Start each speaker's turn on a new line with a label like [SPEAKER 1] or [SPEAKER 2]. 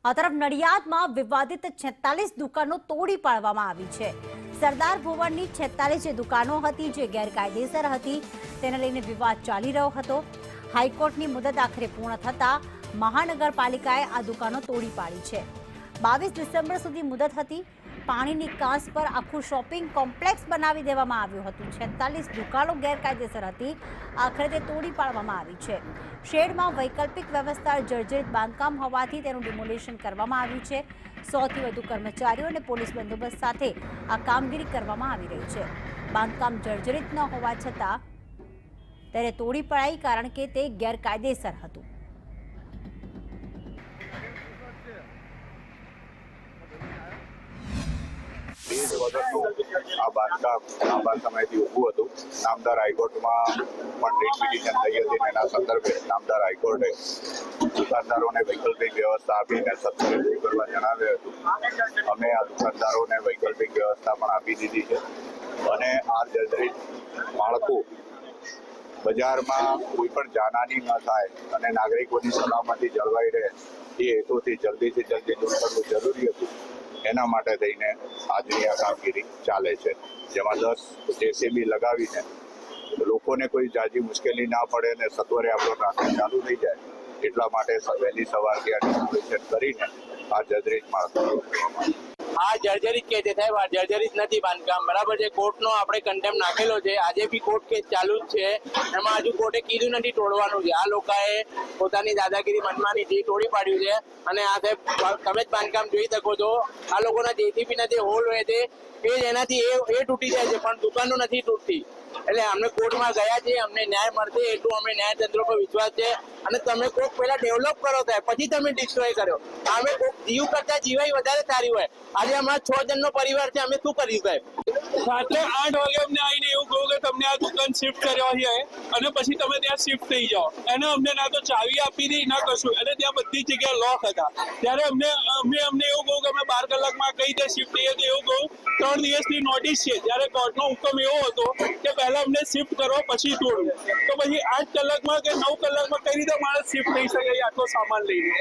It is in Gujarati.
[SPEAKER 1] આ તરફ નડિયાદમાં વિવાદિત 46 દુકાનો તોડી પાડવામાં આવી છે। સરદાર ભુવનની 46 જે દુકાનો હતી જે ગેરકાયદેસર હતી તેને લઈને વિવાદ ચાલી રહ્યો હતો। હાઈકોર્ટની મુદત આખરે પૂર્ણ થતા મહાનગરપાલિકાએ આ દુકાનો તોડી પાડી છે। 22 ડિસેમ્બર સુધી મુદત હતી। પાણી નિકાસ પર આખું શોપિંગ કોમ્પ્લેક્સ બનાવી દેવામાં આવ્યું હતું। 46 દુકાનો ગેરકાયદેસર હતી, આખરે તે તોડી પાડવામાં આવી છે। શેડમાં વૈકલ્પિક વ્યવસ્થા જર્જરિત બાંધકામ હોવાથી તેનું ડિમોલિશન કરવામાં આવ્યું છે। 100થી વધુ કર્મચારીઓ અને પોલીસ બંદોબસ્ત સાથે આ કામગીરી કરવામાં આવી રહી છે। બાંધકામ જર્જરિત ન હોવા છતાં તેને તોડી પડાઈ કારણ કે તે ગેરકાયદેસર હતું।
[SPEAKER 2] આ બાંધકામ અહીંથી ઊભું હતું। નામદાર હાઈકોર્ટમાં પણ રીટ પિટિશન થઈ હતી અને એના સંદર્ભે નામદાર હાઈકોર્ટે દુકાનદારોને વૈકલ્પિક વ્યવસ્થા આપીને સત્વરે દૂર કરવા જણાવ્યું હતું। અમે આ દુકાનદારોને વૈકલ્પિક વ્યવસ્થા પણ આપી દીધી છે અને આ જર્જરિત માળખું બજારમાં કોઈ પણ જાનહાની ન થાય અને નાગરિકોની સલામતી જળવાઈ રહે એ હેતુથી જલ્દીથી જલ્દી દૂર કરવું જરૂરી હતું। એના માટે થઈને આજની આ કામગીરી ચાલે છે, જેમાં 10 જેસીબી લગાવીને લોકોને કોઈ જાજી મુશ્કેલી ના પડે અને સત્વરે આપણો ટ્રાફિક ચાલુ થઈ જાય એટલા માટે વહેલી સવારથી આ ડિસ્ટ્રીબ્યુશન કરીને આ જર્જરિત માળખું
[SPEAKER 3] આ જર્જરિત કે છે સાહેબ, આ જર્જરિત નથી બાંધકામ, બરાબર છે। કોર્ટનો આપણે કન્ટેમ્પ નાખેલો છે, આજે બી કોર્ટ કેસ ચાલુ જ છે। એમાં હજુ કોર્ટે કીધું નથી તોડવાનું છે। આ લોકોએ પોતાની દાદાગીરી મનમાનીથી તોડી પાડ્યું છે અને આ સાહેબ તમે જ બાંધકામ જોઈ શકો છો। આ લોકોના જેસીબીના જે હોલ હોય છે એ જ એનાથી એ તૂટી જાય છે પણ દુકાનો નથી તૂટતી। એટલે અમને કોર્ટમાં ગયા છે, અમને ન્યાય મળશે એટલું અમે ન્યાયતંત્ર પર વિશ્વાસ છે। અને તમે કોક પહેલા ડેવલપ કરો થાય પછી તમે ડિસ્ટ્રોય કર્યો। અમે કોક જીવ કરતા જીવાય વધારે સારી હોય। આજે અમારા 6 જણનો પરિવાર છે, અમે શું કર્યું સાહેબ?
[SPEAKER 4] રાત્રે 8 વાગે અમને આવીને એવું કહ્યું કે તમને આ દુકાન શિફ્ટ કર્યો છે અને પછી તમે ત્યાં શિફ્ટ થઈ જાઓ। એને અમને ના તો ચાવી આપી હતી ના કશું, અને ત્યાં બધી જગ્યાએ લોક હતા। ત્યારે અમને એવું કહ્યું કે અમે 12 કલાકમાં કઈ રીતે શિફ્ટ થઈએ તો એવું કહું 3 દિવસની નોટિસ છે। ત્યારે કોર્ટનો હુકમ એવો હતો કે પહેલા અમને શિફ્ટ કરો પછી તોડવું, તો પછી 8 કલાકમાં કે 9 કલાકમાં કઈ રીતે માણસ શિફ્ટ થઈ શકે આટલો સામાન લઈને?